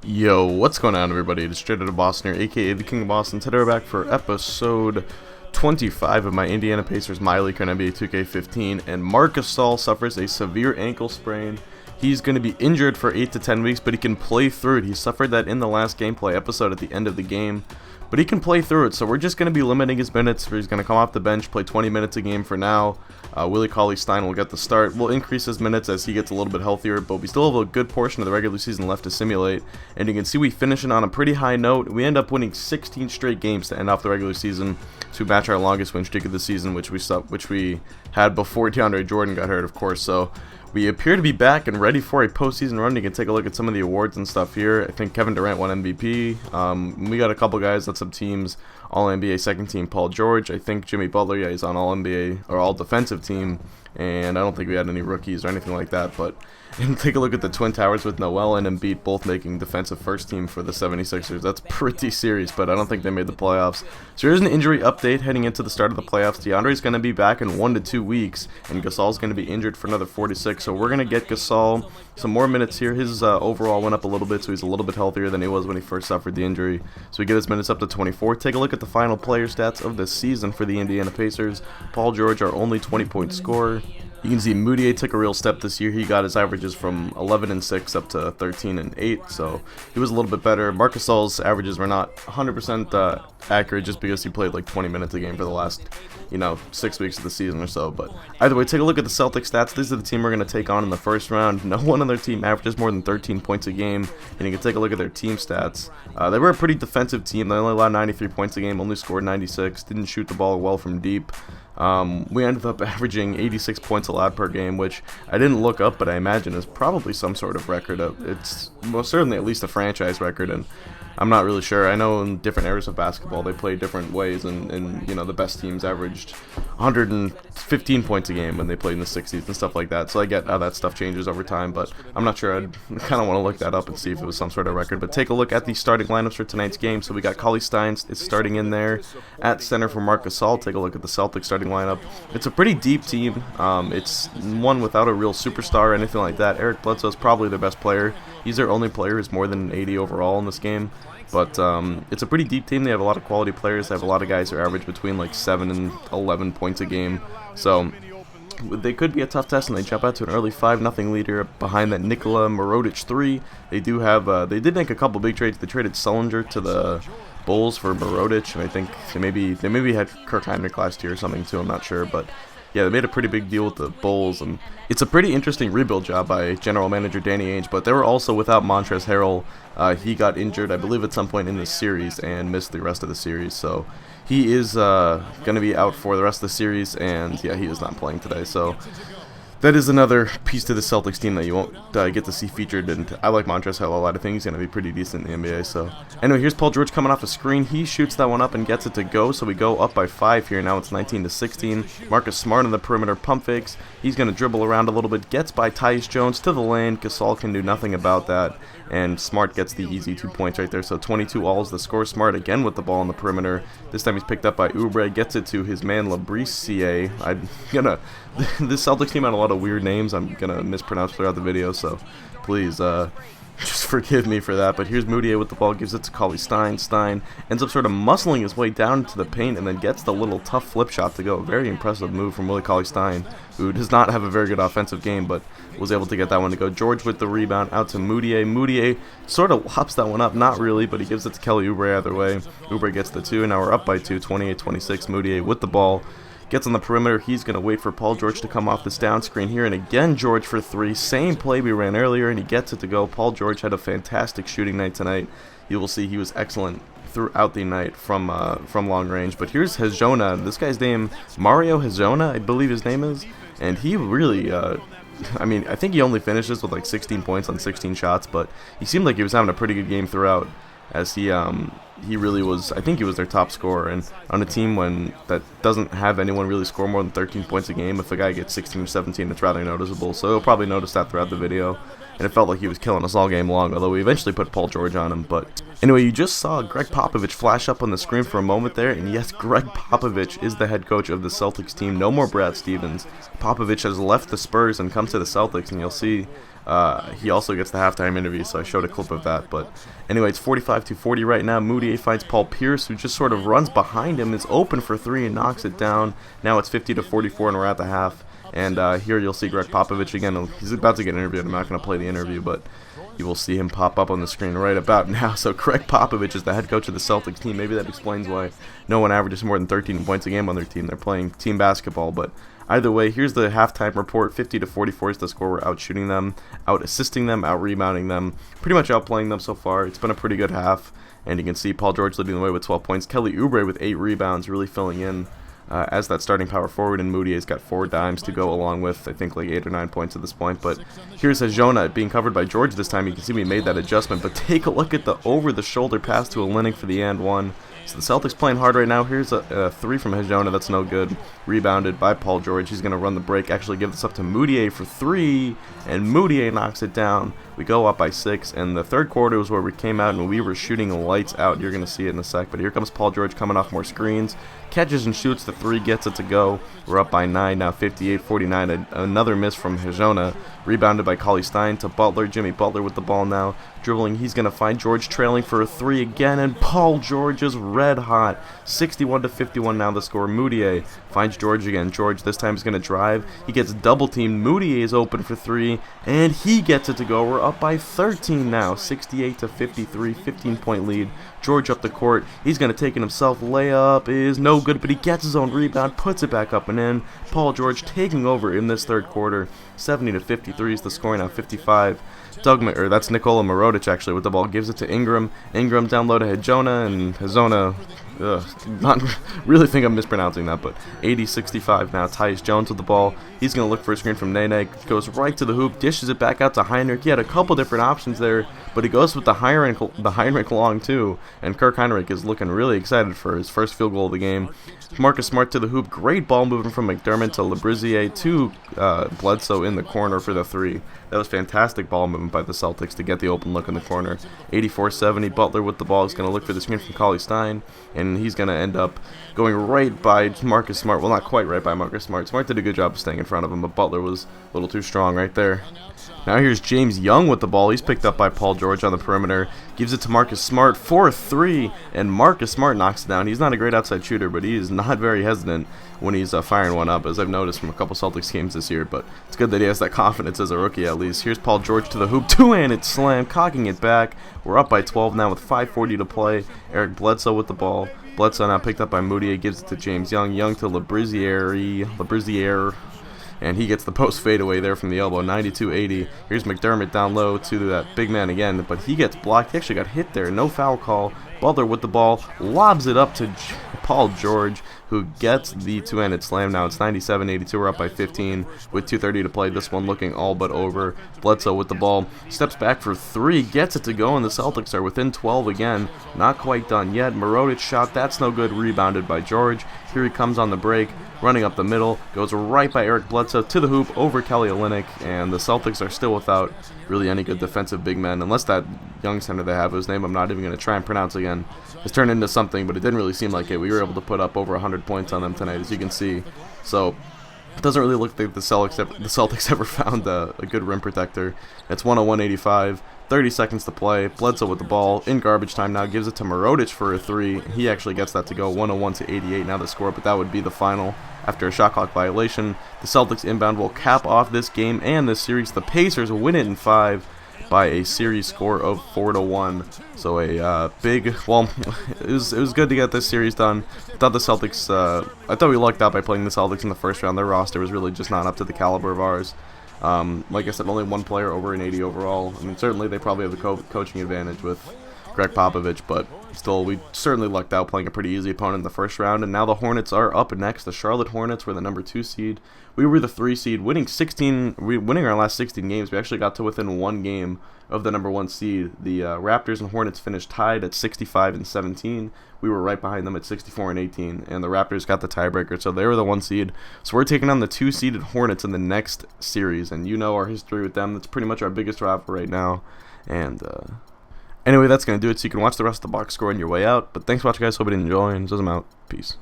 Yo, what's going on, everybody? It's Straight Outta Boston here, aka the King of Boston. Today we're back for episode 25 of my Indiana Pacers MyLeague on NBA 2K15, and Marc Gasol suffers a severe ankle sprain. He's going to be injured for 8 to 10 weeks, but he can play through it. He suffered that in the last gameplay episode at the end of the game, but he can play through it, so we're just going to be limiting his minutes. He's going to come off the bench, play 20 minutes a game for now. Willie Cauley-Stein will get the start. We'll increase his minutes as he gets a little bit healthier, but we still have a good portion of the regular season left to simulate. And you can see we finishing on a pretty high note. We end up winning 16 straight games to end off the regular season to match our longest win streak of the season, which we had before DeAndre Jordan got hurt, of course. So we appear to be back and ready for a postseason run. You can take a look at some of the awards and stuff here. I think Kevin Durant won MVP. We got a couple guys on some teams. All-NBA second team Paul George. I think Jimmy Butler, yeah, he's on All-NBA or All-Defensive team. And I don't think we had any rookies or anything like that. But and take a look at the Twin Towers with Noel and Embiid both making defensive first team for the 76ers. That's pretty serious, but I don't think they made the playoffs. So here's an injury update heading into the start of the playoffs. DeAndre's going to be back in 1 to 2 weeks, and Gasol's going to be injured for another 4 to 6. So we're going to get Gasol some more minutes here. His overall went up a little bit, so he's a little bit healthier than he was when he first suffered the injury. So we get his minutes up to 24. Take a look at the final player stats of the season for the Indiana Pacers. Paul George, our only 20-point scorer. You can see Moutier took a real step this year. He got his averages from 11 and 6 up to 13 and 8, so he was a little bit better. Marc Gasol's averages were not 100% accurate just because he played like 20 minutes a game for the last, 6 weeks of the season or so. But either way, take a look at the Celtics stats. This is the team we're going to take on in the first round. No one on their team averages more than 13 points a game, and you can take a look at their team stats. They were a pretty defensive team. They only allowed 93 points a game, only scored 96, didn't shoot the ball well from deep. We ended up averaging 86 points allowed per game, which I didn't look up, but I imagine is probably some sort of record. It's most certainly at least a franchise record, and I'm not really sure. I know in different eras of basketball they play different ways, and the best teams averaged 115 points a game when they played in the 60s and stuff like that. So I get how that stuff changes over time, but I'm not sure. I'd kind of want to look that up and see if it was some sort of record. But take a look at the starting lineups for tonight's game. So we got Cauley-Stein is starting in there at center for Marc Gasol. Take a look at the Celtics starting lineup. It's a pretty deep team. It's one without a real superstar or anything like that. Eric Bledsoe is probably their best player. He's their only player who's more than 80 overall in this game. But it's a pretty deep team. They have a lot of quality players. They have a lot of guys who average between like 7 and 11 points a game. So they could be a tough test, and they jump out to an early 5-0 leader behind that Nikola Mirotic 3. They do have they did make a couple big trades. They traded Sullinger to the Bulls for Mirotic, and I think they maybe had Kirk Hinrich last year or something too. I'm not sure, but yeah, they made a pretty big deal with the Bulls, and it's a pretty interesting rebuild job by general manager Danny Ainge, but they were also without Montrezl Harrell. He got injured, I believe, at some point in this series and missed the rest of the series, so he is going to be out for the rest of the series, and yeah, he is not playing today, so that is another piece to the Celtics team that you won't get to see featured, and I like Montrezl Harrell a lot. I think he's going to be pretty decent in the NBA. So anyway, here's Paul George coming off the screen. He shoots that one up and gets it to go, so we go up by 5 here. Now it's 19 to 16. Marcus Smart on the perimeter, pump fakes. He's going to dribble around a little bit, gets by Tyus Jones to the lane. Gasol can do nothing about that, and Smart gets the easy 2 points right there. So 22 all is the score. Smart again with the ball on the perimeter. This time he's picked up by Oubre, gets it to his man Labrissier. This Celtics team had a lot of weird names I'm gonna mispronounce throughout the video, so please just forgive me for that. But here's Moutier with the ball, gives it to Cauley-Stein. Stein ends up sort of muscling his way down into the paint and then gets the little tough flip shot to go. Very impressive move from Willie Cauley-Stein, who does not have a very good offensive game, but was able to get that one to go. George with the rebound out to Moutier. Moutier sort of hops that one up, not really, but he gives it to Kelly Oubre either way. Oubre gets the 2, and now we're up by 2, 28-26. Moutier with the ball. Gets on the perimeter. He's going to wait for Paul George to come off this down screen here. And again, George for 3. Same play we ran earlier, and he gets it to go. Paul George had a fantastic shooting night tonight. You will see he was excellent throughout the night from long range. But here's Hezonja. This guy's name, Mario Hezonja, I believe his name is. And he really, I think he only finishes with like 16 points on 16 shots. But he seemed like he was having a pretty good game throughout, as he really was. I think he was their top scorer, and on a team that doesn't have anyone really score more than 13 points a game, if a guy gets 16 or 17, it's rather noticeable. So he'll probably notice that throughout the video, and it felt like he was killing us all game long, although we eventually put Paul George on him. But anyway, you just saw Greg Popovich flash up on the screen for a moment there, and yes, Greg Popovich is the head coach of the Celtics team. No more Brad Stevens. Popovich has left the Spurs and come to the Celtics, and you'll see He also gets the halftime interview, so I showed a clip of that. But anyway, it's 45-40 right now. Moutier finds Paul Pierce, who just sort of runs behind him, is open for three and knocks it down. Now it's 50-44, and we're at the half. And here you'll see Greg Popovich again. He's about to get interviewed. I'm not going to play the interview, but you will see him pop up on the screen right about now. So Greg Popovich is the head coach of the Celtics team. Maybe that explains why no one averages more than 13 points a game on their team. They're playing team basketball. But either way, here's the halftime report. 50-44 is the score. We're out shooting them, out assisting them, out rebounding them, pretty much outplaying them so far. It's been a pretty good half. And you can see Paul George leading the way with 12 points. Kelly Oubre with 8 rebounds, really filling in as that starting power forward, and Moutier's got 4 dimes to go along with, I think, like 8 or 9 points at this point. But here's Hezonja being covered by George this time. You can see we made that adjustment, but take a look at the over-the-shoulder pass to Olynyk for the and one. So the Celtics playing hard right now. Here's a 3 from Hezonja. That's no good. Rebounded by Paul George. He's going to run the break, actually give this up to Moutier for 3, and Moutier knocks it down. We go up by 6, and the third quarter was where we came out and we were shooting lights out. You're going to see it in a sec, but here comes Paul George coming off more screens. Catches and shoots the 3, gets it to go. We're up by 9 now, 58-49. Another miss from Hezonja. Rebounded by Cauley Stein to Butler. Jimmy Butler with the ball now. Dribbling, he's going to find George trailing for a 3 again, and Paul George is red hot. 61-51 now the score. Moutier finds George again. George this time is going to drive. He gets double teamed. Moutier is open for 3, and he gets it to go. We're up by 13 now, 68-53, 15-point lead. George up the court. He's going to take it himself. Layup is no good, but he gets his own rebound, puts it back up and in. Paul George taking over in this third quarter. 70-53 is the score now, 55. That's Nikola Mirotic actually with the ball. Gives it to Ingram. Ingram down low to Hezonja, and Hezonja, not really think I'm mispronouncing that, but 80-65 now. Tyus Jones with the ball. He's going to look for a screen from Nene. Goes right to the hoop, dishes it back out to Heinrich. He had a couple different options there, but he goes with the Heinrich long too, and Kirk Heinrich is looking really excited for his first field goal of the game. Marcus Smart to the hoop. Great ball movement from McDermott to Labrizier to Bledsoe in the corner for the 3. That was fantastic ball movement by the Celtics to get the open look in the corner. 84-70. Butler with the ball is going to look for the screen from Cauley Stein, and he's going to end up going right by Marcus Smart. Well, not quite right by Marcus Smart. Smart did a good job of staying in front of him, but Butler was a little too strong right there. Now here's James Young with the ball. He's picked up by Paul George on the perimeter. Gives it to Marcus Smart for a 3, and Marcus Smart knocks it down. He's not a great outside shooter, but he is not very hesitant when he's firing one up, as I've noticed from a couple Celtics games this year. But it's good that he has that confidence as a rookie at least. Here's Paul George to the hoop. 2-handed slam, cocking it back. We're up by 12 now with 5:40 to play. Eric Bledsoe with the ball. Bledsoe now picked up by Moutier. Gives it to James Young. Young to Labrizier. And he gets the post fadeaway there from the elbow, 92-80. Here's McDermott down low to that big man again, but he gets blocked. He actually got hit there. No foul call. Butler with the ball, lobs it up to Paul George, who gets the 2-handed slam. Now it's 97-82. We're up by 15 with 2:30 to play. This one looking all but over. Bledsoe with the ball, steps back for 3, gets it to go, and the Celtics are within 12 again. Not quite done yet. Mirotic shot, that's no good. Rebounded by George. Here he comes on the break, running up the middle, goes right by Eric Bledsoe to the hoop over Kelly Olynyk, and the Celtics are still without really any good defensive big men, unless that young center they have, whose name I'm not even going to try and pronounce again, has turned into something, but it didn't really seem like it. We were able to put up over 100 points on them tonight, as you can see. So it doesn't really look like the Celtics ever found a good rim protector. It's 101-85. 30 seconds to play. Bledsoe with the ball in garbage time now. Gives it to Mirotic for a 3. He actually gets that to go. 101-88 now the score, but that would be the final after a shot clock violation. The Celtics inbound will cap off this game and this series. The Pacers win it in 5 by a series score of 4-1. So a big, well, it was good to get this series done. I thought the Celtics, I thought we lucked out by playing the Celtics in the first round. Their roster was really just not up to the caliber of ours. Like I said, only one player over an 80 overall. I mean, certainly they probably have the coaching advantage with Greg Popovich, but still, we certainly lucked out playing a pretty easy opponent in the first round. And now the Hornets are up next. The Charlotte Hornets were the number 2 seed. We were the 3 seed, winning our last 16 games. We actually got to within 1 game of the number 1 seed. The Raptors and Hornets finished tied at 65-17. We were right behind them at 64-18, and the Raptors got the tiebreaker, so they were the 1 seed. So we're taking on the 2-seeded Hornets in the next series, and you know our history with them. That's pretty much our biggest rival right now. And anyway, that's going to do it, so you can watch the rest of the box score on your way out. But thanks for watching, guys. Hope you did enjoy, and I'm out. Peace.